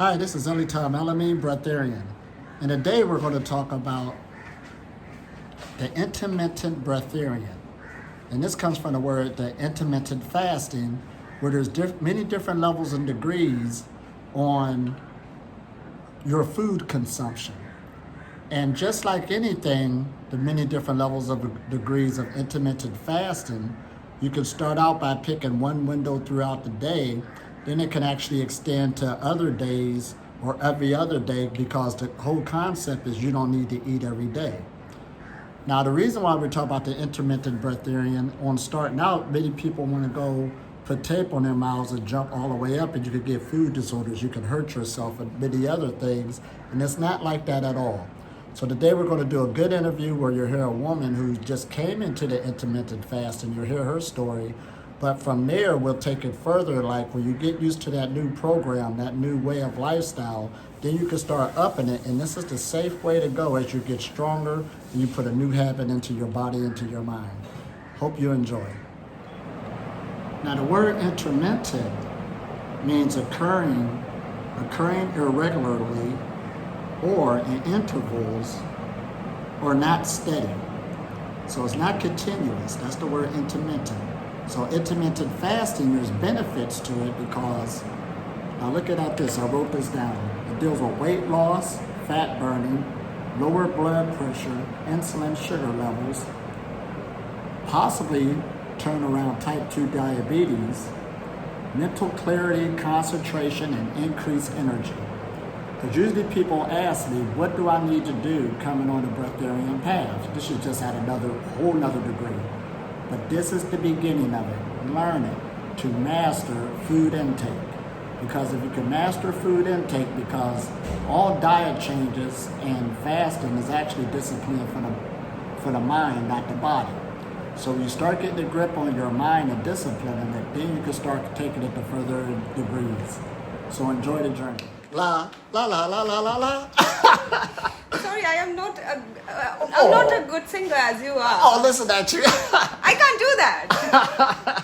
Hi, this is Elitom El-Amin, Breatharian. And today we're going to talk about the intermittent breatharian. And this comes from the word the intermittent fasting, where there's many different levels and degrees on your food consumption. And just like anything, the many different levels of degrees of intermittent fasting, you can start out by picking one window throughout the day. Then it can actually extend to other days or every other day, because the whole concept is you don't need to eat every day. Now, the reason why we're talking about the intermittent breatharian, on starting out, many people want to go put tape on their mouths and jump all the way up, and you could get food disorders, you could hurt yourself, and many other things, and it's not like that at all. So today we're going to do a good interview where you'll hear a woman who just came into the intermittent fast, and you'll hear her story. But from there, we'll take it further, like when you get used to that new program, that new way of lifestyle, then you can start upping it. And this is the safe way to go as you get stronger and you put a new habit into your body, into your mind. Hope you enjoy. Now, the word intermittent means occurring irregularly or in intervals or not steady. So it's not continuous. That's the word intermittent. So intermittent fasting, there's benefits to it because, now look at this, I wrote this down. It deals with weight loss, fat burning, lower blood pressure, insulin sugar levels, possibly turn around type 2 diabetes, mental clarity, concentration, and increased energy. Because usually people ask me, what do I need to do coming on the breatharian path? This is just at whole nother degree. But this is the beginning of it. Learn it to master food intake. Because if you can master food intake, because all diet changes and fasting is actually discipline for the mind, not the body. So when you start getting a grip on your mind and disciplining it, then you can start taking it to further degrees. So enjoy the journey. La, la, la, la, la, la, la. Sorry, I'm not a good singer as you are. Oh, listen at you. I can't do that.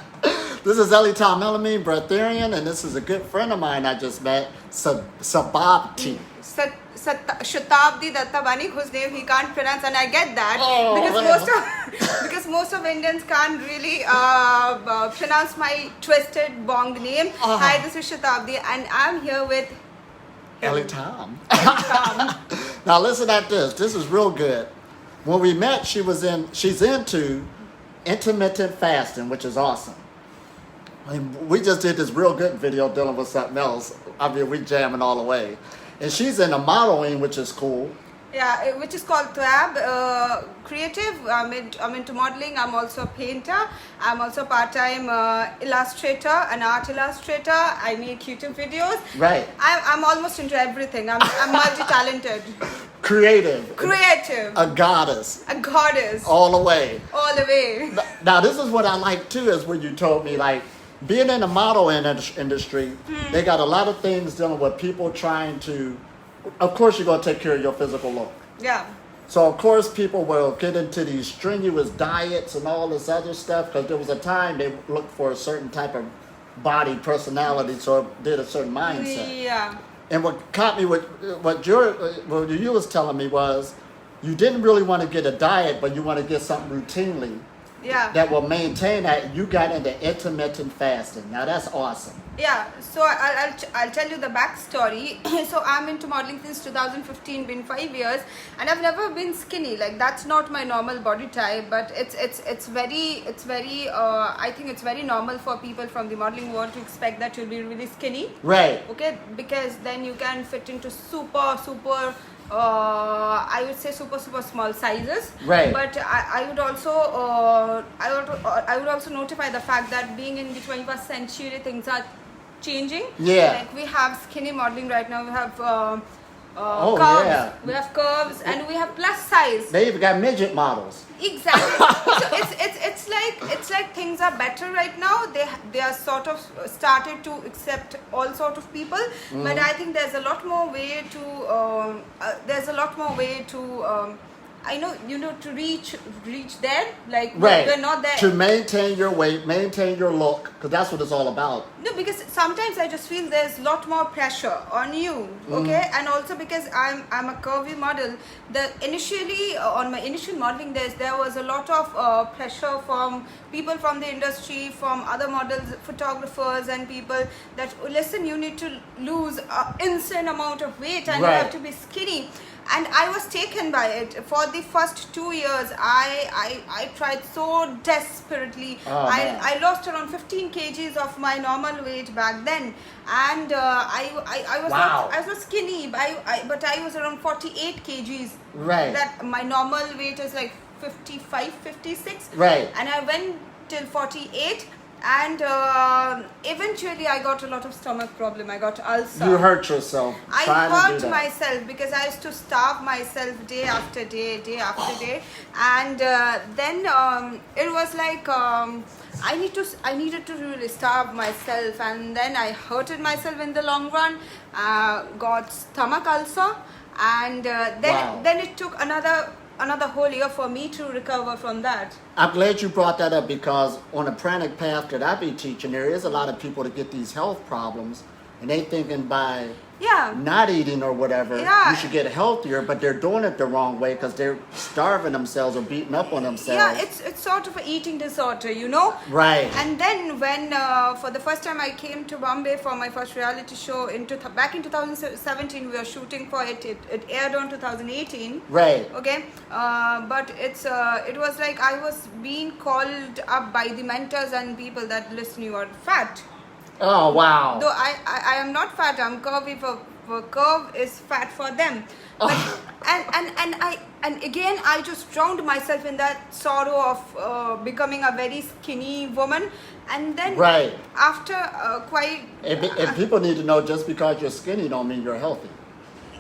This is Elitom El-Amin, Breatharian, and this is a good friend of mine I just met, Satabdi. Satabdi Dutti Banik, whose name he can't pronounce, and I get that because most of Indians can't really pronounce my twisted bong name. Hi, this is Satabdi, and I'm here with Elitom. Now listen at this. This is real good. When we met, she's into intermittent fasting, which is awesome. And we just did this real good video dealing with something else. I mean, we jamming all the way. And she's into modeling, which is cool. Yeah, which is called creative. I'm into modeling. I'm also a painter. I'm also a part-time illustrator, an art illustrator. I make YouTube videos. Right. I'm almost into everything. I'm multi-talented. Creative. A goddess. All the way. Now, this is what I like, too, is when you told me, like, being in the model industry, they got a lot of things dealing with people trying to, of course, you're going to take care of your physical look. Yeah. So, of course, people will get into these strenuous diets and all this other stuff, because there was a time they looked for a certain type of body personality, so it did a certain mindset. Yeah. And what caught me, what you was telling me was, you didn't really want to get a diet, but you want to get something routinely. Yeah. That will maintain that. You got into intermittent fasting. Now that's awesome. Yeah. So I'll tell you the backstory. So I'm into modeling since 2015, been 5 years, and I've never been skinny. Like, that's not my normal body type. But it's very I think it's very normal for people from the modeling world to expect that you'll be really skinny. Right. Okay. Because then you can fit into super I would say super small sizes. Right. But I would also notify the fact that being in the 21st century, things are changing. Yeah. Like, we have skinny modeling right now. We have curves. Yeah. We have curves, and we have plus size. They even got midget models. Exactly. So it's like things are better right now. They are sort of started to accept all sort of people, but I think there's a lot more way to I know, to reach there, like Right. we're not there. To maintain your weight, maintain your look, because that's what it's all about. No, because sometimes I just feel there's a lot more pressure on you, okay? And also because I'm a curvy model, initially on my initial modeling days, there was a lot of pressure from people from the industry, from other models, photographers, and people that, listen, you need to lose an insane amount of weight and Right. you have to be skinny. And I was taken by it. For the first 2 years, I tried so desperately. Oh, man. I lost around 15 kgs of my normal weight back then, and I was Wow. I was skinny, but I was around 48 kgs. Right. That my normal weight is like 55, 56. Right. And I went till 48. And eventually I got a lot of stomach problem. I got ulcer. You hurt yourself I trying to do hurt that. myself because I used to starve myself day after day, day after day, and then it was like I needed to really starve myself, and then I hurted myself in the long run. Got stomach ulcer, and Wow. then it took another whole year for me to recover from that. I'm glad you brought that up, because on a pranic path that I be teaching, there is a lot of people that get these health problems, and they thinking by Yeah. not eating or whatever, Yeah. you should get healthier, but they're doing it the wrong way because they're starving themselves or beating up on themselves. Yeah, it's sort of an eating disorder, Right. And then when for the first time I came to Bombay for my first reality show back in 2017, we were shooting for it. It aired on 2018. Right. Okay, but it was like I was being called up by the mentors and people that, listen, you are fat. Oh, wow. Though I am not fat, I'm curvy. For curve is fat for them. But, and again I just drowned myself in that sorrow of becoming a very skinny woman, and then Right. after quite And people need to know, just because you're skinny don't mean you're healthy.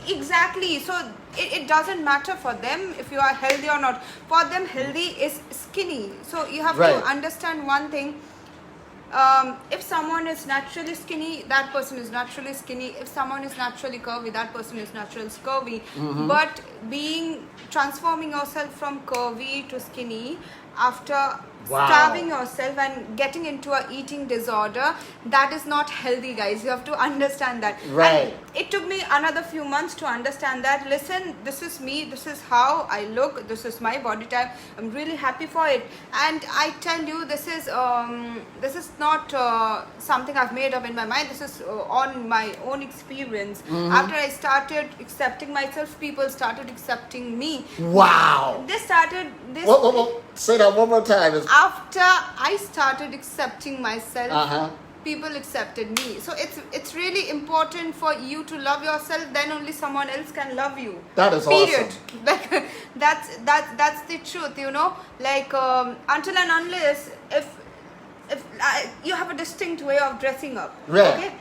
exactly. So it doesn't matter for them if you are healthy or not. For them, healthy is skinny. So you have Right. to understand one thing. If someone is naturally skinny, that person is naturally skinny. If someone is naturally curvy, that person is naturally curvy. But transforming yourself from curvy to skinny after Wow. starving yourself and getting into a eating disorder, that is not healthy, guys. You have to understand that. Right. And it took me another few months to understand that, listen, this is me, this is how I look, this is my body type, I'm really happy for it. And I tell you, this is not something I've made up in my mind. This is on my own experience. After I started accepting myself, people started accepting me. Wow. Whoa. Say that one more time. After I started accepting myself, Uh-huh. people accepted me. So it's really important for you to love yourself, then only someone else can love you. That is Period. awesome. Like that's the truth, like until and unless if you have a distinct way of dressing up. Right. Okay,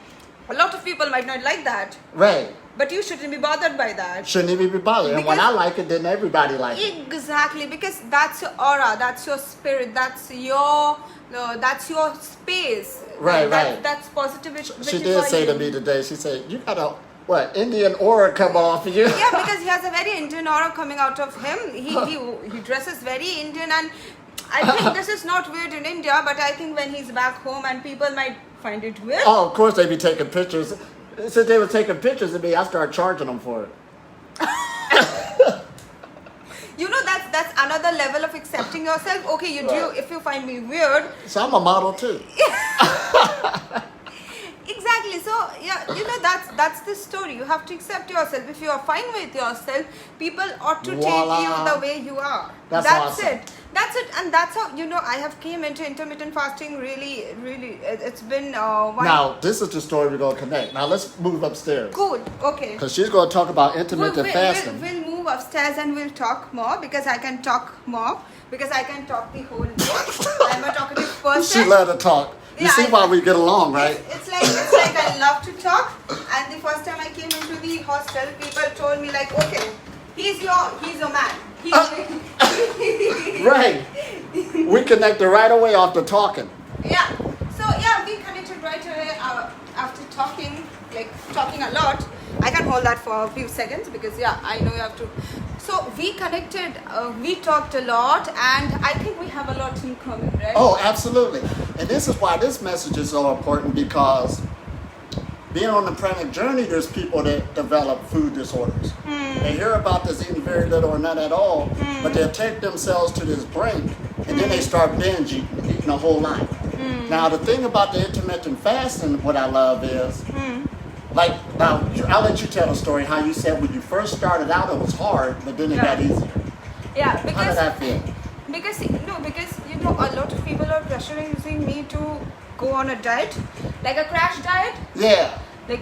a lot of people might not like that, Right. but you shouldn't be bothered by that. Shouldn't even be bothered. And when I Because- like it, then everybody likes it. Exactly, because that's your aura, that's your spirit, that's your space. Right, right. That's positive. She did say to me today, she said, you got a, Indian aura come off of you? Yeah, because he has a very Indian aura coming out of him. He dresses very Indian, and I think this is not weird in India, but I think when he's back home and people might find it weird. Oh, of course they be taking pictures. Since they were taking pictures of me, I started charging them for it. That's another level of accepting yourself. Okay, you do. If you find me weird, So I'm a model too. exactly. So yeah, that's the story. You have to accept yourself. If you are fine with yourself, people ought to take Voila. you the way you are. That's awesome. it. That's it, and that's how I have came into intermittent fasting. Really, it's been one. Now, this is the story we're going to connect. Now, let's move upstairs. Good. Okay. Because she's going to talk about intermittent fasting. We'll move upstairs and we'll talk more because I can talk more because I can talk the whole day. I'm a talkative person. She let her talk. You Yeah, see I- why we get along, right? It's like I love to talk. And the first time I came into the hostel, people told me like, okay, he's your man. Right. We connected right away after talking. Yeah. So yeah, we connected right away after talking a lot. I can hold that for a few seconds because yeah, I know you have to. So we connected, we talked a lot, and I think we have a lot in common, right? Oh, absolutely. And this is why this message is so important, because being on the pranic journey, there's people that develop food disorders. They hear about this eating very little or none at all, but they'll take themselves to this brink, and then they start binge eating a whole lot. Now, the thing about the intermittent fasting, what I love is, like, now, I'll let you tell the story, how you said when you first started out, it was hard, but then it got easier. Yeah, How did that feel? because you know, a lot of people are pressuring me to go on a diet, like a crash diet. Yeah. Like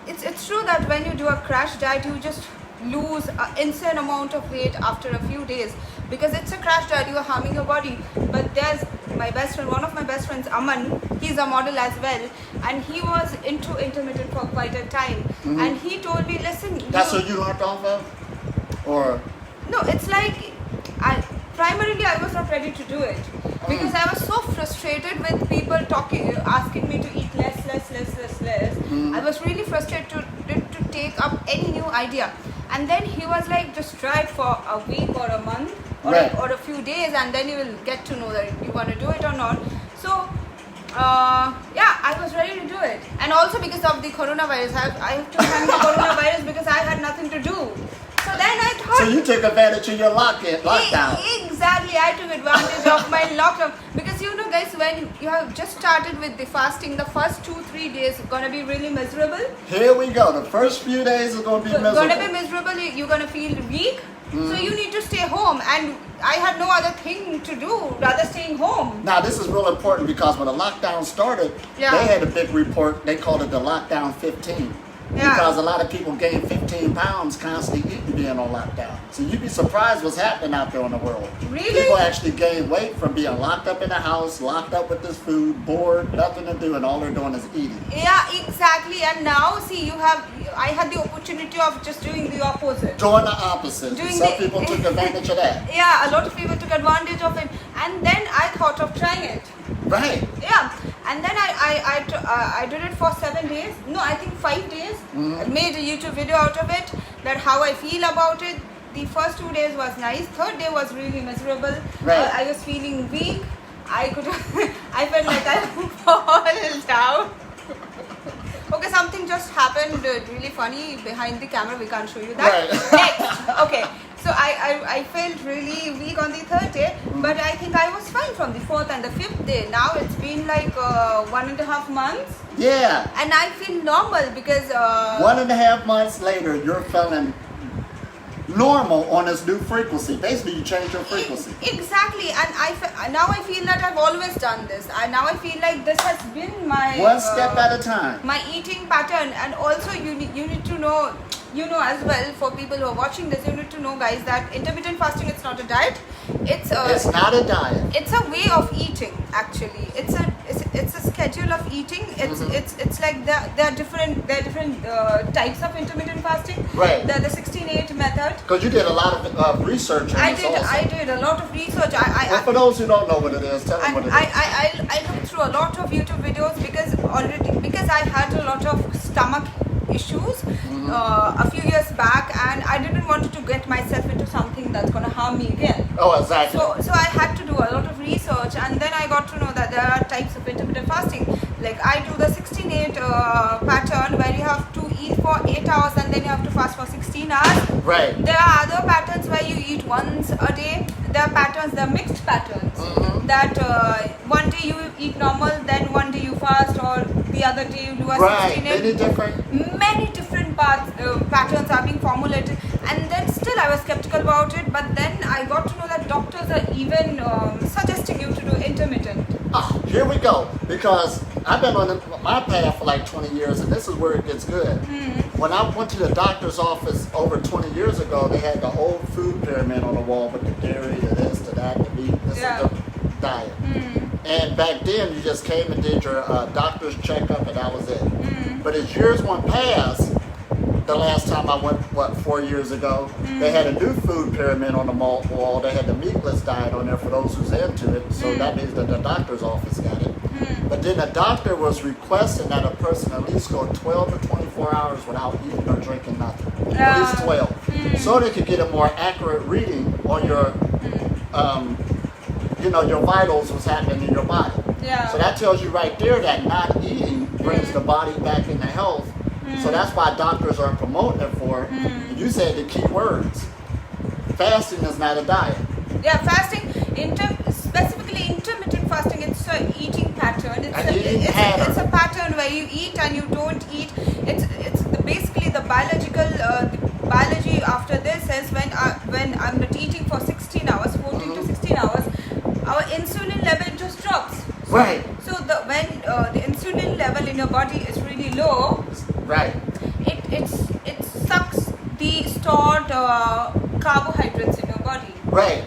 it's true that when you do a crash diet, you just lose an insane amount of weight after a few days, because it's a crash diet, you are harming your body. But there's my best friend, one of my best friends, Aman, he's a model as well, and he was into intermittent for quite a time, and he told me, listen, That's what you learned off of? Or? no, it's like primarily I was not ready to do it, because I was so frustrated with people asking me to eat less. I was really frustrated to take up any new idea. And then he was like, just try it for a week or a month or a few days, and then you will get to know that you want to do it or not. So yeah, I was ready to do it. And also because of the coronavirus, I have to thank the coronavirus, because I had nothing to do. So then I thought... So you took advantage of your lockdown. Exactly, I took advantage of my lockdown. Because you know guys, when you have just started with the fasting, the first 2-3 days are going to be really miserable. Here we go. The first few days are going to be miserable. Going to be miserable, you're going to feel weak. So you need to stay home. And I had no other thing to do rather staying home. Now this is real important, because when the lockdown started, they had a big report. They called it the lockdown 15. Because a lot of people gained 15 pounds constantly eating being on lockdown. So you'd be surprised what's happening out there in the world. Really? People actually gain weight from being locked up in the house, locked up with this food, bored, nothing to do, and all they're doing is eating. Yeah, exactly. And now, see, I had the opportunity of just doing the opposite. Doing the opposite. Some people took advantage of that. Yeah, a lot of people took advantage of it. And then I thought of trying it. Right. Yeah. And then I did it for 7 days. No, I think 5 days. I made a YouTube video out of it, that how I feel about it. The first 2 days was nice. Third day was really miserable. Right. I was feeling weak. I felt like I fall down. Okay, something just happened really funny behind the camera. We can't show you that. Right. Next. Okay. So I felt really weak on the third day, but I think I was fine from the fourth and the fifth day. Now it's been like 1.5 months. Yeah. And I feel normal because... 1.5 months later, you're feeling normal on this new frequency. Basically, you change your frequency. Exactly. And now I feel that I've always done this. And now I feel like this has been my... One step at a time. My eating pattern. And also you need to know... You know as well, for people who are watching this, you need to know, guys, that intermittent fasting, it's not a diet. It's not a diet. It's a way of eating, actually. It's a schedule of eating. It's like there are different types of intermittent fasting. Right. The 16-8 method. Because you did a lot of research on this also. I did a lot of research. Well, for those who don't know what it is, tell them what it is. I looked through a lot of YouTube videos because I had a lot of stomach issues a few years back, and I didn't want to get myself into something that's going to harm me again. Oh, exactly. So I had to do a lot of research, and then I got to know that there are types of intermittent fasting. Like I do the 16-8 pattern, where you have to eat for 8 hours and then you have to fast for 16 hours. Right. There are other patterns where you eat once a day. There are patterns, there are mixed patterns. That one day you eat normal, then one day you fast, or the other day you do a 16-8. Many different patterns are being formulated, and then still I was skeptical about it. But then I got to know that doctors are even suggesting you to do intermittent. Oh, here we go. Because I've been on my path for like 20 years, and this is where it gets good. When I went to the doctor's office over 20 years ago, they had the whole food pyramid on the wall with the dairy, the this, the that, the meat. This is the diet. And back then, you just came and did your doctor's checkup, and that was it. But as years went past, the last time I went, 4 years ago, they had a new food pyramid on the wall. They had the meatless diet on there for those who's into it. So that means that the doctor's office got it. But then the doctor was requesting that a person at least go 12 to 24 hours without eating or drinking nothing. At least 12. So they could get a more accurate reading on your, your vitals, what's happening in your body. Yeah. So that tells you right there that not eating brings the body back into health. So that's why doctors are promoting it for. You said the key words. Fasting is not a diet. Yeah, fasting, specifically intermittent fasting, it's an eating pattern. It's a pattern where you eat and you don't eat. It's basically the biological biology after this is when I'm not eating for 16 hours, 14 to 16 hours, our insulin level just drops. Right. So when the insulin level in your body is really low, right, it sucks the stored carbohydrates in your body. Right.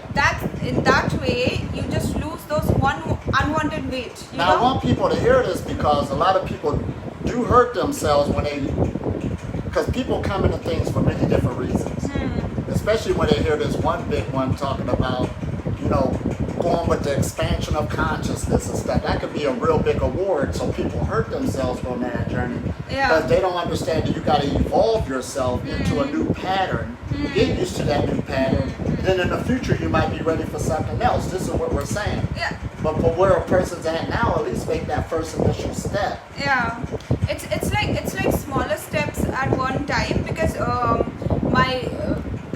In that way, you just lose those unwanted weight. Now I want people to hear this because a lot of people do hurt themselves because people come into things for many different reasons. Especially when they hear this one big one talking about, going with the expansion of consciousness and stuff. That could be a real big award, so people hurt themselves on that journey. Yeah. Because they don't understand that you got to evolve yourself into a new pattern, get used to that new pattern, then in the future you might be ready for something else. This is what we're saying. Yeah. But for where a person's at now, at least make that first initial step. Yeah. It's like smaller steps at one time, because the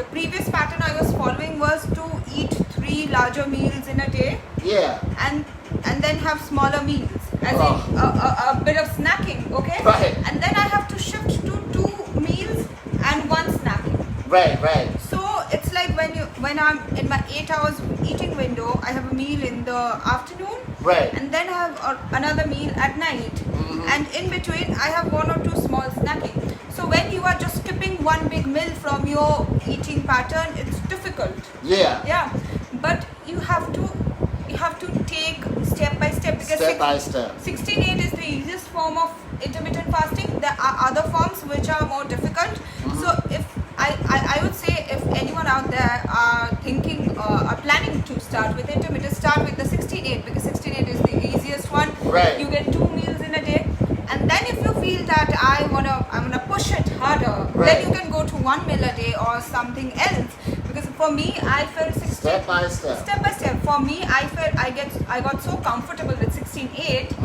previous pattern I was following was to eat 3 larger meals in a day. Yeah. And then have smaller meals, as in a bit of snacking, okay? Right. And then I have to shift to 2 meals and 1 snacking. Right. So it's like when I'm in my 8 hours eating window, I have a meal in the afternoon. Right. And then I have another meal at night. And in between, I have 1 or 2 small snacking. So when you are just skipping one big meal from your eating pattern, it's difficult. Yeah. Yeah. But you have to take step by step, because Step by step. 16/8 is the easiest form of intermittent fasting. There are other forms which are more difficult. So if I would say, if anyone out there are planning to start with intermittent, start with the 16/8, because 16/8 is the easiest one. Right. You get 2 meals in a day, and then if you feel that I'm gonna push it harder, then you can go to 1 meal a day or something else. Because for me, I felt 16. Step by step. Step by step. For me, I got so comfortable with 16/8.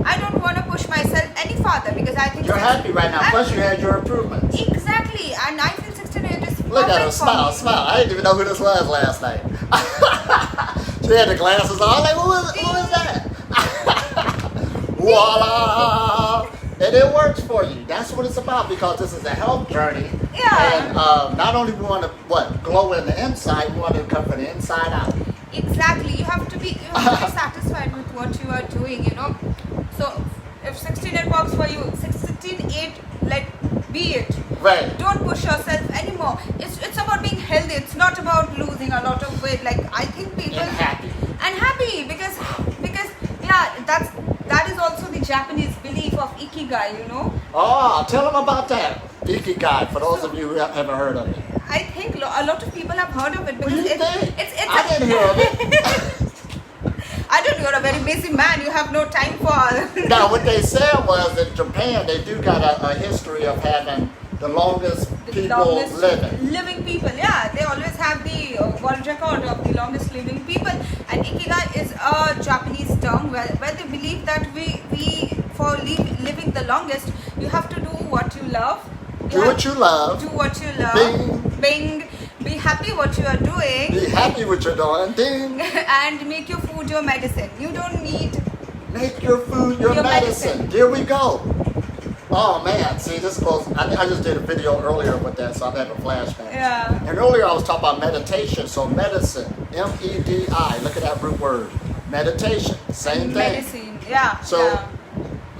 I don't want to push myself any farther, because I think you're happy right now. Plus, you had your improvements. Exactly, and I feel 16/8 is Look at her perfect for me. smile. I didn't even know who this was last night. She had the glasses on. I'm like, who is that? Voila! And it works for you. That's what it's about, because this is a health journey. Yeah. And not only we want to glow in the inside, we want to come from the inside out. Exactly. You have to be satisfied with what you are doing. So if 16/8 works for you, 16/8, be it. Right. Don't push yourself anymore. It's about being healthy. It's not about losing a lot of weight. Like, I think people And happy because that is also the Japanese belief of ikigai. Oh, tell them about that. Ikigai, for those of you who haven't heard of it. I think a lot of people have heard of it, because What do you think? it's I didn't hear of it. I don't know, you're a very busy man. You have no time for. Now, what they said was in Japan, they do got a history of having the longest living people. Yeah, they always have the world record of the longest living people. And ikigai is a Japanese term where they believe that for living the longest, you have to do what you love. Do what you love. Do what you love. Bing. Be happy what you are doing. Be happy what you're doing. Ding. And make your food your medicine. You don't need. Make your food your medicine. There we go. Oh man, see, this goes. I just did a video earlier with that, so I'm having a flashback. Yeah. And earlier I was talking about meditation. So medicine, MEDI. Look at that root word. Meditation. Same thing. Medicine. Yeah. So. Yeah.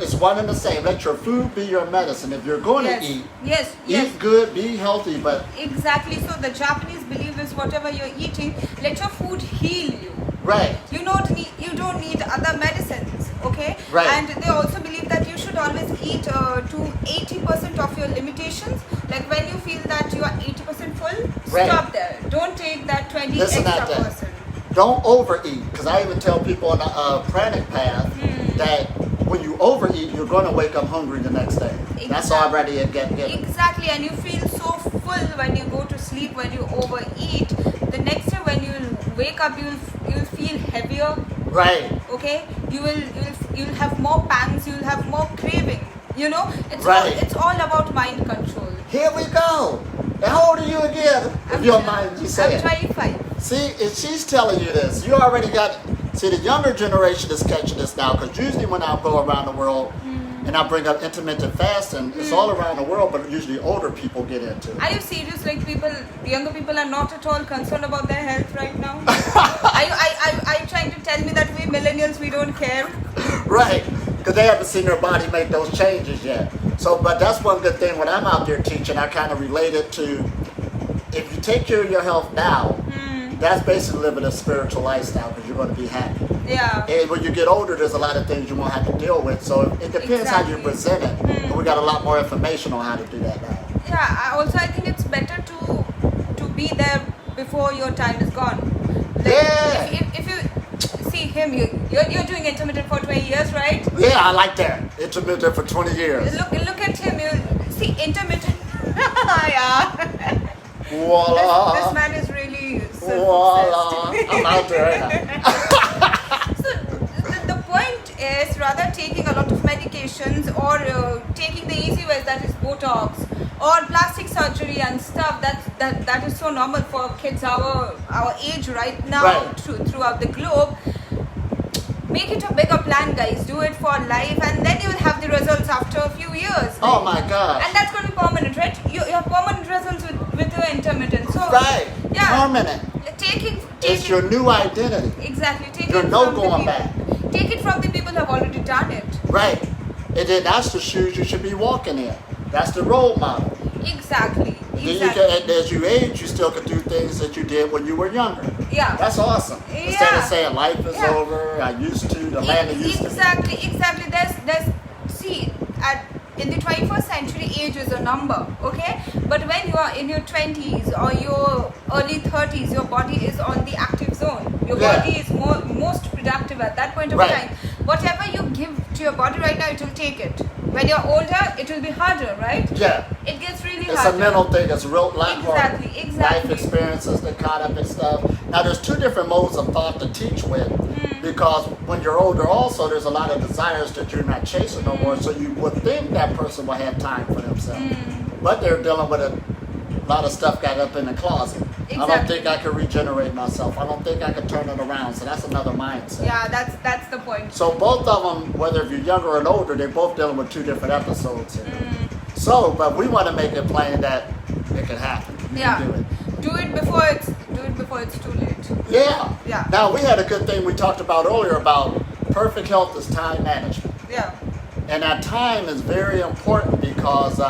It's one and the same. Let your food be your medicine. If you're going to eat, yes, good, be healthy, but exactly. So the Japanese belief is whatever you're eating, let your food heal you. Right. You don't need other medicines, okay? Right. And they also believe that you should always eat to 80% of your limitations. Like when you feel that you are 80% full, stop there. Don't take that 20 extra %. Don't overeat, because I even tell people on the pranic path that overeat, you're going to wake up hungry the next day. That's already a given. Exactly, and you feel so full when you go to sleep. When you overeat, the next day when you wake up, you'll feel heavier. Right. Okay, you'll have more pangs. You'll have more craving. You know, it's all about mind control. Here we go. And how old are you again? If you don't mind, you say it. I'm 25. See, if she's telling you this, you already got. See, the younger generation is catching this now, because usually when I go around the world and I bring up intermittent fasting, it's all around the world, but usually older people get into it. Are you serious? Like younger people are not at all concerned about their health right now? Are you trying to tell me that we millennials, we don't care? Right, because they haven't seen their body make those changes yet. So, but that's one good thing when I'm out there teaching, I kind of relate it to, if you take care of your health now, that's basically living a spiritual lifestyle, because you're going to be happy. Yeah. And when you get older, there's a lot of things you won't have to deal with. So it depends how you present it. And we got a lot more information on how to do that now. Yeah. I think it's better to be there before your time is gone. Like, Yeah. If you see him, you're doing intermittent for 20 years, right? Yeah, I like that. Intermittent for 20 years. Look at him. You see intermittent. Yeah. Voila. This man is really Voila. self-obsessed. I'm out there, ain't I? So the point is rather taking a lot of medications or taking the easy ways, that is Botox or plastic surgery and stuff. That is so normal for kids our age right now, Right. throughout the globe. Make it a bigger plan, guys. Do it for life, and then you will have the results after a few years. Oh my God. And that's going to be permanent, right? You have permanent results with your intermittent. So Right. yeah, Permanent. taking It's your new identity. exactly. Take You're it no from the going people. back. Take it from the people who have already done it. Right. And then that's the shoes you should be walking in. That's the role model. Exactly. Then you Exactly. can, as you age, you still can do things that you did when you were younger. Yeah. That's awesome. Instead of Yeah. saying life is Yeah. over, I used to, the land it used to be. Exactly. There's see, in the 21st century, age is a number, okay? But when you are in your 20s or your early 30s, your body is on the active zone. Your Yeah. body is most productive at that point of Right. time. Whatever you give to your body right now, it will take it. When you're older, it will be harder, right? Yeah. It gets really It's harder. a mental thing. It's a real lot more Exactly. life experiences that caught up and stuff. Now, there's two different modes of thought to teach with, because when you're older, also there's a lot of desires that you're not chasing no more. So you would think that person will have time for themselves, but they're dealing with a lot of stuff got up in the closet. I don't Exactly. think I could regenerate myself. I don't think I could turn it around. So that's another mindset. Yeah, that's the point. So both of them, whether if you're younger or older, they're both dealing with two different episodes here. So, but we want to make it plain that it can happen. You Yeah. can do it. Do it before it's too late. Yeah. Yeah. Now we had a good thing we talked about earlier about perfect health is time management, Yeah. and that time is very important because,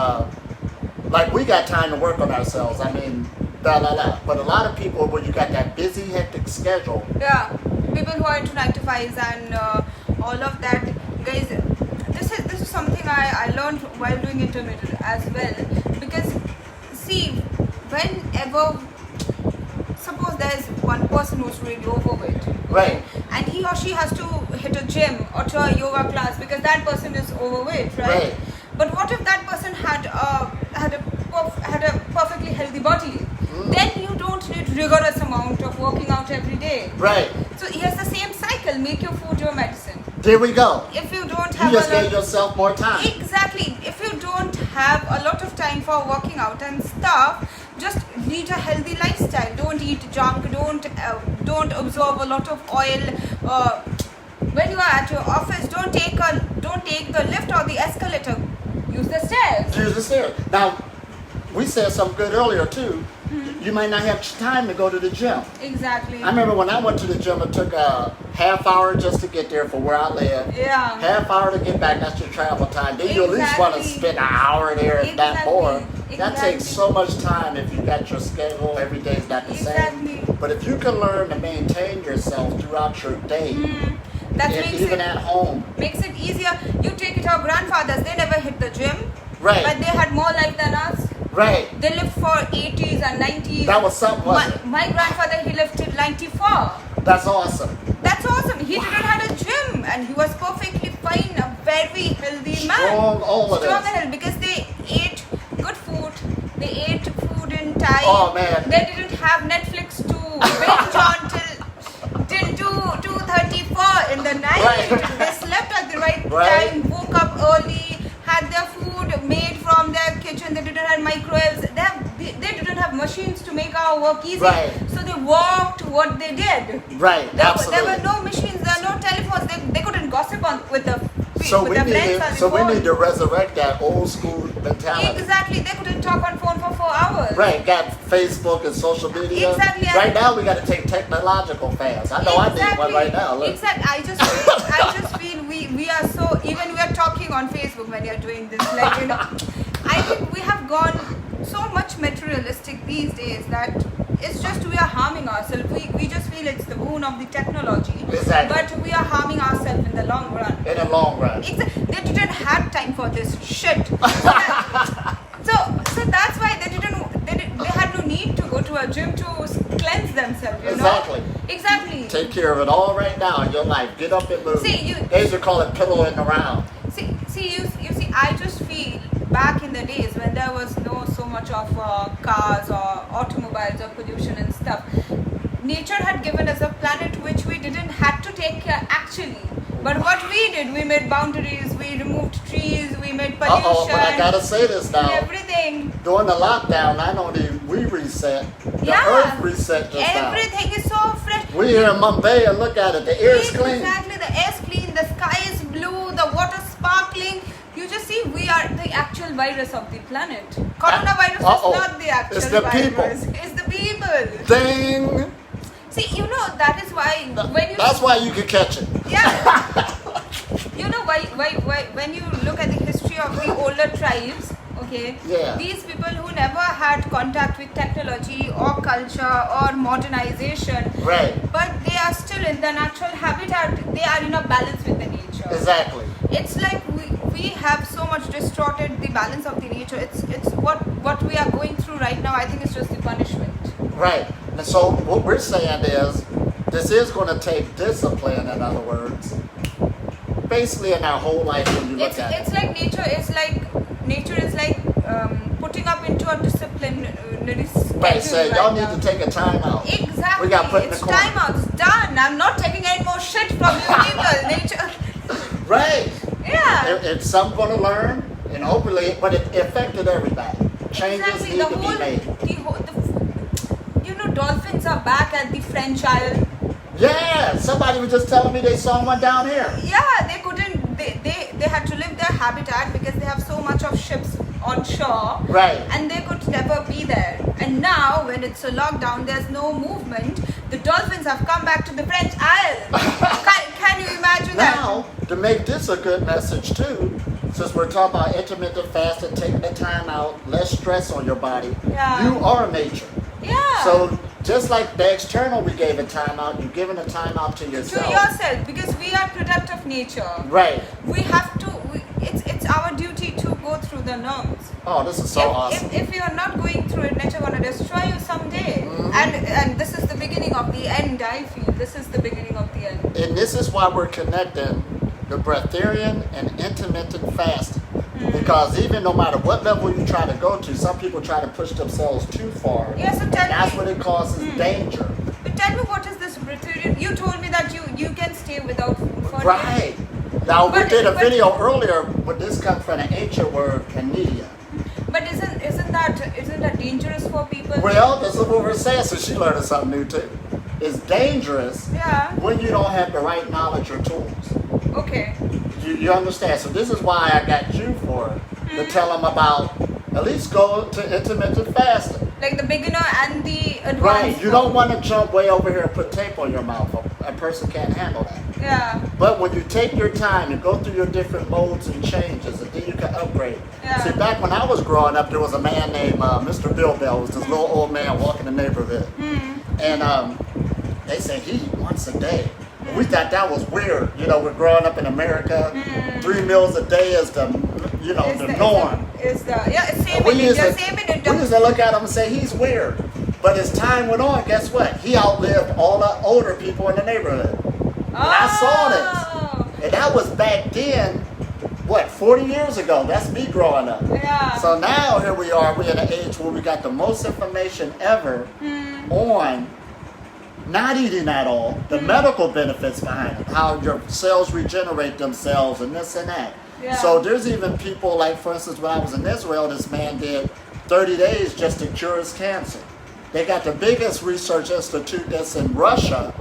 like, we got time to work on ourselves. I mean, but a lot of people, when you got that busy, hectic schedule, Yeah, people who are into 9 to 5s and all of that, guys. This is something I learned while doing intermittent as well. Because see, whenever suppose there's one person who's really overweight, right? and he or she has to hit a gym or to a yoga class because that person is overweight, right? Right. But what if that person had a perfectly healthy body? Then you don't need rigorous amount of working out every day. Right. So here's the same cycle. Make your food your medicine. There we go. If you don't You have just a lot, gave yourself more time. exactly. If you don't have a lot of time for working out and stuff, just lead a healthy lifestyle. Don't eat junk. Don't absorb a lot of oil. When you are at your office, don't take the lift or the escalator. Use the stairs. Use the stairs. Now, we said something good earlier too. You might not have time to go to the gym. Exactly. I remember when I went to the gym, it took a half hour just to get there from where I live. Yeah. Half hour to get back, that's your travel time. Then you at least want to Exactly. spend an hour there, if not Exactly. more. That Exactly. takes so much time if you got your schedule, every day's not the Exactly. same. But if you can learn to maintain yourself throughout your day, That and makes even it at home, makes it easier. You take it our grandfathers, they never hit the gym. Right. But they had more life than us. right? They lived for 80s and 90s. That was something, wasn't it? My grandfather, he lived till 94. That's awesome. That's awesome. He didn't have a gym and he was perfectly fine, a very healthy man. Strong all of Strong this. and healthy because they ate good food. They ate food in time. Oh, man. They didn't have Netflix to binge on till 2:34 in the night. Right. They slept at the right Right. time, woke up early, had their food made from their kitchen. They didn't have microwaves. They didn't have machines to make our work easy. Right. So they walked what they did. Right, There absolutely. were no machines, there were no telephones. They couldn't gossip with the So with we their need friends to, on the so we phone. need to resurrect that old school mentality. Exactly, they couldn't talk on phone for 4 hours. Right, got Facebook and social media. Exactly. Right now we got to take technological fast. I know I need one right now. Look. Exactly. I just feel we are so, even we are talking on Facebook when you're doing this, like, you know, I think we have gone so much materialistic these days that it's just we are harming ourselves. We just feel it's the boon of the technology. Exactly. But we are harming ourselves in the long run. In the long run. They didn't have time for this shit. So that's why they had no need to go to a gym to cleanse themselves, you Exactly. know? Exactly. Take care of it all right now in your life. Get up and move. See, they used to call it pillowing around. You see, I just feel back in the days when there was no so much of cars or automobiles or pollution and stuff, nature had given us a planet which we didn't have to take care actually. But what we did, we made boundaries, we removed trees, we made pollution. But I gotta say this now. Everything. During the lockdown, not only we reset, the earth reset just now. Everything is so fresh. We here in Mumbai and look at it, the air is clean. Exactly, the air is clean, the sky is blue, the water sparkling. You just see, we are the actual virus of the planet. Coronavirus is not the actual It's the virus. people. It's the people. Ding! See, you know, that is why when you... That's why you can catch it. Yeah. You know why when you look at the history of the older tribes, okay, Yeah. these people who never had contact with technology or culture or modernization, Right. but they are still in the natural habitat, they are in a balance with the nature. Exactly. It's like we have so much distorted the balance of the nature. It's what we are going through right now. I think it's just the punishment. Right. And so what we're saying is, this is going to take discipline, in other words, basically in our whole life when you look at It's like nature is like putting up into a disciplinary schedule. Right, say, y'all need now. to take a time out. Exactly. We got put in the it's corner. time out. It's done. I'm not taking any more shit from you people. Nature. Right. Yeah. It's some going to learn, and hopefully, but it affected everybody. Changes Exactly. need to be made. You know, dolphins are back at the French Isle. Yeah, somebody was just telling me they saw one down here. Yeah, they couldn't. They had to leave their habitat because they have so much of ships on shore. Right. And they could never be there. And now, when it's a lockdown, there's no movement. The dolphins have come back to the French Isle. Can you imagine that? Now, to make this a good message too, since we're talking about intermittent fasting, taking the time out, less stress on your body, Yeah. you are nature. Yeah. So just like the external, we gave a time out, you're giving a time out to to yourself. yourself, because we are product of nature. Right. We have to. It's our duty to go through the norms. Oh, this is so awesome. If you are not going through it, nature gonna destroy you someday. Mm-hmm. And this is the beginning of the end. I feel this is the beginning of the end. And this is why we're connecting the breatharian and intermittent fasting. Because even no matter what level you try to go to, some people try to push themselves too far. Yeah, so and tell that's me. what it causes danger. But tell me, what is this breatharian? You told me that you can stay without food for Right. Now, we But- did a but- video earlier, but this comes from the ancient word kania. But isn't that dangerous for people? Well, that's what we're saying, so she learned something new too. It's dangerous Yeah. when you don't have the right knowledge or tools. Okay. You understand? So this is why I got you for it, to tell them about, at least go to intermittent fasting. Like the beginner and the advanced. Right. You don't want to jump way over here and put tape on your mouth. A person can't handle that. Yeah. But when you take your time and go through your different modes and changes, and then you can upgrade. Yeah. See, back when I was growing up, there was a man named Mr. Bill Bell. It was this little old man walking the neighborhood. And they said he eat once a day. And we thought that was weird. You know, we're growing up in America. 3 meals a day is the, the norm. It's same We in used India, to- same in We India. used to look at him and say he's weird. But as time went on, guess what? He outlived all the older people in the neighborhood. And I saw this. And that was back then what, 40 years ago. That's me growing up. Yeah. So now here we are, we're at an age where we got the most information ever on not eating at all, the medical benefits behind it, how your cells regenerate themselves and this and that. Yeah. So there's even people like, for instance, when I was in Israel, this man did 30 days just to cure his cancer. They got the biggest research institute that's in Russia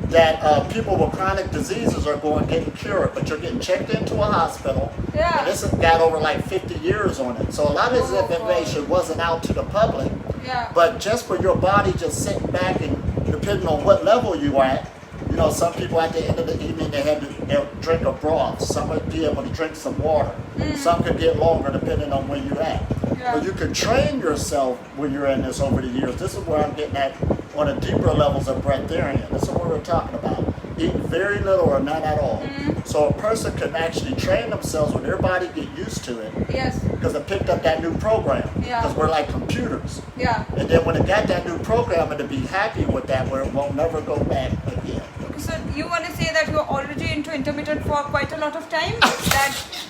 that people with chronic diseases are going getting cured, but you're getting checked into a hospital. Yeah. And this has got over like 50 years on it. So a lot of this information wasn't out to the public. Yeah. But just for your body just sitting back and depending on what level you are at, you know, some people at the end of the evening they'll drink a broth. Some would be able to drink some water. Some could get longer depending on where you're at. Yeah. But you can train yourself when you're in this over the years. This is where I'm getting at on the deeper levels of breatharian. This is what we're talking about. Eating very little or none at all. So a person can actually train themselves when their body get used to it. Yes. Because it picked up that new program. Yeah. Because we're like computers. Yeah. And then when it got that new program, and to be happy with that, where it won't never go back again. So you want to say that you're already into intermittent for quite a lot of time,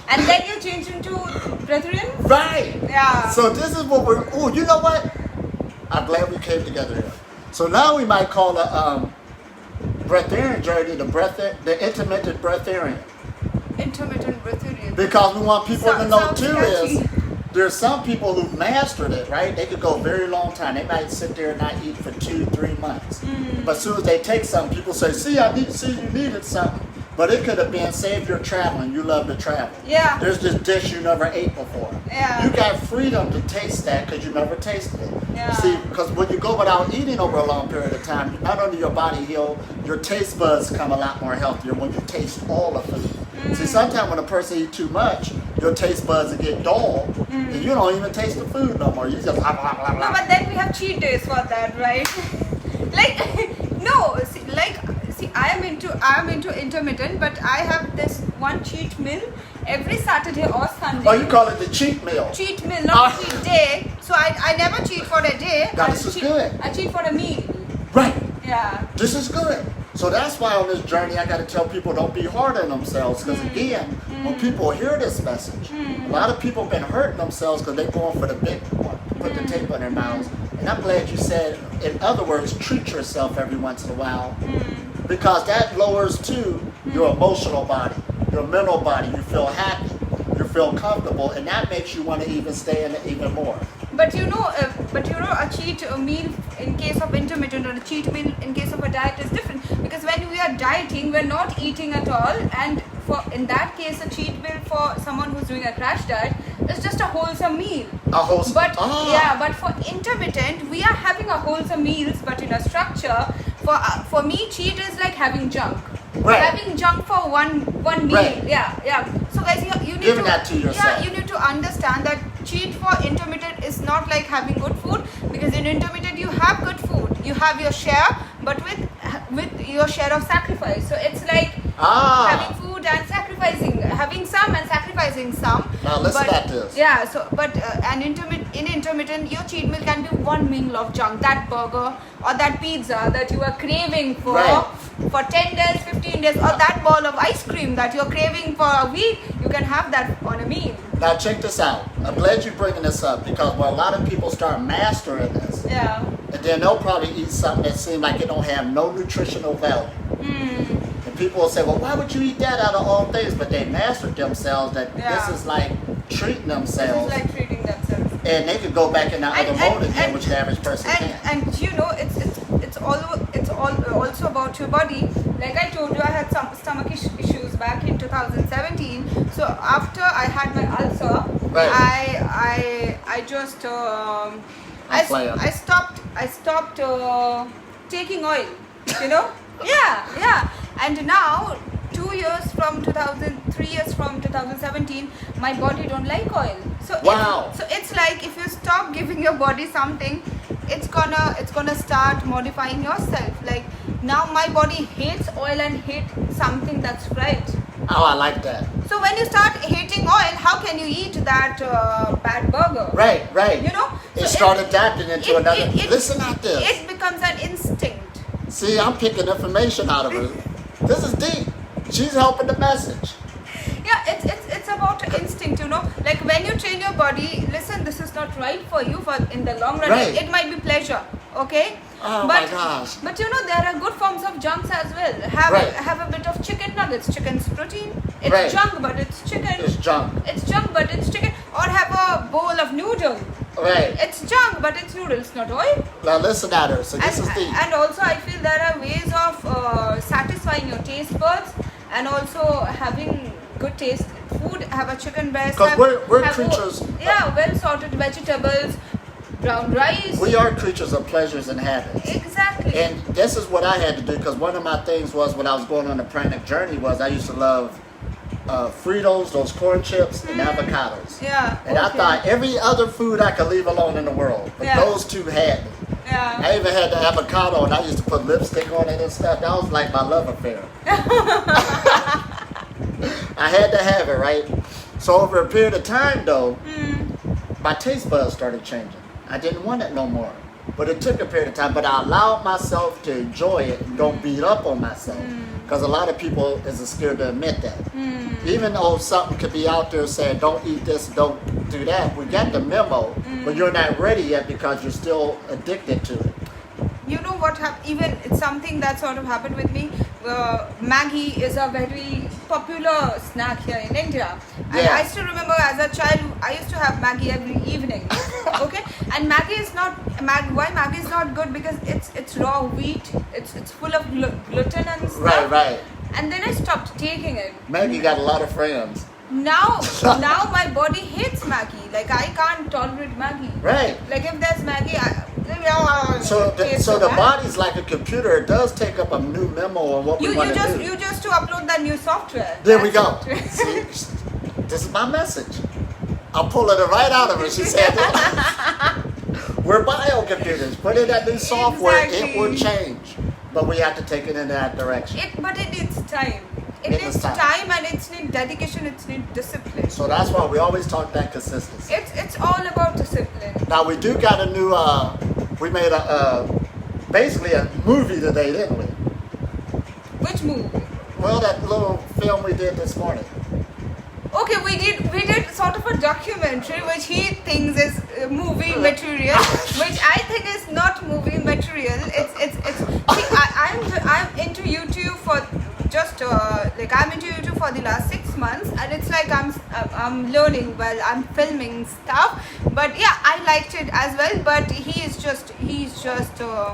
and then you changed into breatharian? Right. Yeah. So this is what we're. Oh, you know what? I'm glad we came together here. So now we might call the Breatharian Journey the intermittent breatharian. Intermittent breatharian. Because we want people to know Sounds too catchy. is there's some people who've mastered it, right? They could go a very long time. They might sit there and not eat for 2-3 months. But as soon as they take something, people say, see, you needed something. But it could have been, say if you're traveling, you love to travel. Yeah. There's this dish you never ate before. Yeah. You got freedom to taste that because you never tasted it. Yeah. See, because when you go without eating over a long period of time, not only your body heal, your taste buds come a lot more healthier when you taste all the food. See, sometimes when a person eats too much, your taste buds will get dull, and you don't even taste the food no more. You just blah, blah, blah, blah. No, but then we have cheat days for that, right? I am into intermittent, but I have this one cheat meal every Saturday or Sunday. Oh, you call it the cheat meal? Cheat meal, not cheat day. So I never cheat for a day. This is good. I cheat for a meal. Right. Yeah. This is good. So that's why on this journey I got to tell people don't be hard on themselves, because again, when people hear this message, a lot of people have been hurting themselves because they're going for the big one, put the tape on their mouths. And I'm glad you said, in other words, treat yourself every once in a while, because that lowers too your emotional body, your mental body. You feel happy, you feel comfortable, and that makes you want to even stay in it even more. But a cheat meal in case of intermittent or a cheat meal in case of a diet is different, because when we are dieting, we're not eating at all, and in that case, a cheat meal for someone who's doing a crash diet is just a wholesome meal. But for intermittent, we are having a wholesome meals, but in a structure. For me, cheat is like having junk. Right. Having junk for one meal. Right. Yeah. So guys, you need Giving that to yourself. Yeah, you need to understand that cheat for intermittent is not like having good food, because in intermittent you have good food, you have your share, but with your share of sacrifice. So it's like having food and sacrificing, having some and sacrificing some. Now listen at this. Yeah. So in intermittent, your cheat meal can be one meal of junk, that burger or that pizza that you are craving for. Right. For 10 days, 15 days, or that ball of ice cream that you're craving for a week, you can have that on a meal. Now check this out. I'm glad you're bringing this up, because when a lot of people start mastering this, Yeah. and then they'll probably eat something that seems like it don't have no nutritional value. And people will say, well, why would you eat that out of all things? But they mastered themselves that this is like treating themselves. This is like treating themselves. And they could go back in the other mode again, which the average person can't. And you know, it's also about your body. Like I told you, I had some stomach issues back in 2017. So after I had my ulcer, Right. I just I stopped taking oil. You know? Yeah. And now 3 years from 2017, my body don't like oil. So Wow. it's like if you stop giving your body something, it's gonna start modifying yourself. Like now my body hates oil and hates something that's fried. Oh, I like that. So when you start hating oil, how can you eat that bad burger? Right. You know? It So started adapting into another. Listen at this. It becomes an instinct. See, I'm picking information out of her. This is deep. She's helping the message. Yeah, it's a about instinct, you know. Like when you train your body, listen, this is not right for you. For in the long run, Right. it might be pleasure. Okay. Oh but, my gosh. But you know, there are good forms of junks as well. Have a bit of chicken nuggets. Chicken's protein. It's Right. junk, but it's chicken. It's junk. It's junk, but it's chicken. Or have a bowl of noodle. Right. It's junk, but it's noodles, not oil. Now listen at her. So this is the. And also, I feel there are ways of satisfying your taste buds and also having good taste food. Have a chicken breast. Because we're have creatures. well sorted vegetables, brown rice. We are creatures of pleasures and habits. Exactly. And this is what I had to do, because one of my things was when I was going on the pranic journey was I used to love Fritos, those corn chips, and avocados. Yeah. And I thought every other food I could leave alone in the world, but Yeah. those two had me. Yeah. I even had the avocado, and I used to put lipstick on it and stuff. That was like my love affair. I had to have it, right? So over a period of time, though, my taste buds started changing. I didn't want it no more. But it took a period of time. But I allowed myself to enjoy it and don't beat up on myself. Because a lot of people is scared to admit that. Even though something could be out there saying, don't eat this, don't do that. We got the memo, but you're not ready yet because you're still addicted to it. You know what even it's something that sort of happened with me. Maggi is a very popular snack here in India. And Yeah. I still remember as a child, I used to have Maggi every evening. Okay, and Maggi is not why Maggi is not good, because it's raw wheat. It's full of gluten and stuff. Right. And then I stopped taking it. Maggie got a lot of friends. Now my body hates Maggi. Like I can't tolerate Maggi. Right. Like if there's Maggi, So the bad. body's like a computer. It does take up a new memo on what we want to do. You just to upload that new software. There we That's go. it. See, this is my message. I'm pulling it right out of her. She said, we're biocomputers. Put in that new software, Exactly. it will change. But we have to take it in that direction. But it needs time. It It needs needs time. time, and it's need dedication. It's need discipline. So that's why we always talk that consistency. It's all about discipline. Now we do got a new, we made basically a movie today, didn't we? Which movie? Well, that little film we did this morning. Okay, we did sort of a documentary which he thinks is movie material, which I think is not movie material. See, I'm into YouTube for just I'm into YouTube for the last 6 months, and it's like I'm learning while I'm filming stuff. But yeah, I liked it as well. But he's just.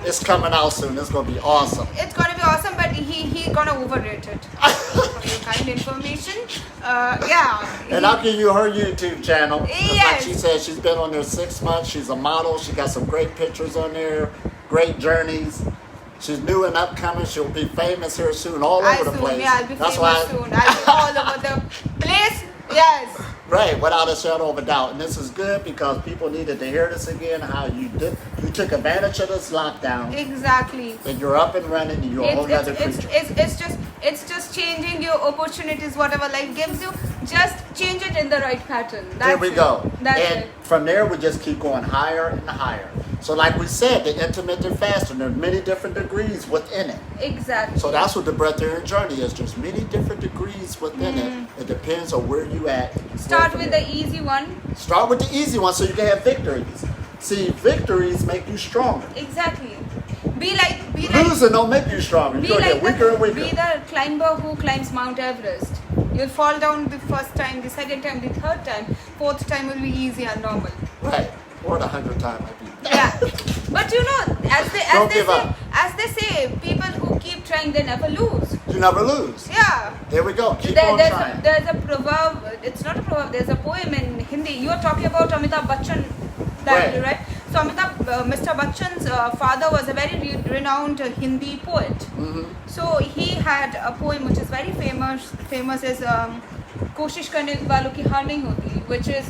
It's coming out soon. It's gonna be awesome. It's gonna be awesome, but he gonna overrate it. For your kind information, yeah. And I'll give you her YouTube channel. 'Cause Yes. Like she said, she's been on there 6 months. She's a model. She got some great pictures on there, great journeys. She's new and upcoming. She'll be famous here soon, all over the place. Yeah, I'll be That's famous why, soon. I'll be all over the place. Yes. right, without a shadow of a doubt. And this is good because people needed to hear this again. How you took advantage of this lockdown, Exactly. and you're up and running. And you're a whole other creature. It's just changing your opportunities, whatever life gives you. Just change it in the right pattern. That's There we it. go. That's And it. from there, we just keep going higher and higher. So like we said, the intermittent fasting, there are many different degrees within it. Exactly. So that's what the Breatharian Journey is. There's many different degrees within it. It depends on where you at. Start with the easy one. Start with the easy one so you can have victories. See, victories make you stronger. Exactly. Be like Losing don't make you stronger. You're going to get weaker and weaker. Be the climber who climbs Mount Everest. You'll fall down the first time, the second time, the third time, fourth time will be easy and normal. Right. Or the 100th time might be. Yeah, but you know, Don't give up. as they say, people who keep trying, they never lose. You never lose. Yeah. There we go. Keep on trying. There's a proverb. It's not a proverb. There's a poem in Hindi. You are talking about Amitabh Bachchan, right? So Mr. Bachchan's father was a very renowned Hindi poet. Mm-hmm. So he had a poem which is very famous. Famous is "Koshish karne walon ki haar nahi hoti," which is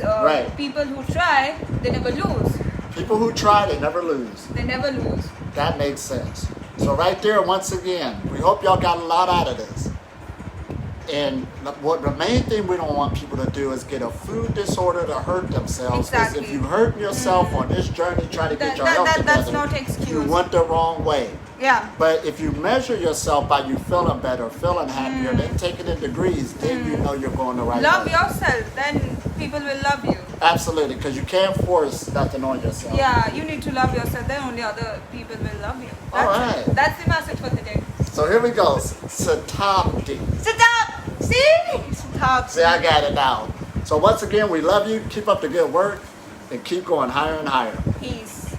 people who try, they never lose. People who try, they never lose. They never lose. That makes sense. So right there, once again, we hope y'all got a lot out of this. And what the main thing we don't want people to do is get a food disorder to hurt themselves. Because Exactly. if you hurt yourself on this journey trying to get your health together, That's not excuse. you went the wrong way. Yeah. But if you measure yourself by you feeling better, feeling happier, then take it in degrees, then you know you're going the right Love way. yourself, then people will love you. Absolutely, because you can't force nothing on yourself. Yeah, you need to love yourself, then only other people will love you. All right. That's the message for today. So here we go. Satabdi. Sit down! See? Stop. See, I got it now. So once again, we love you. Keep up the good work and keep going higher and higher. Peace.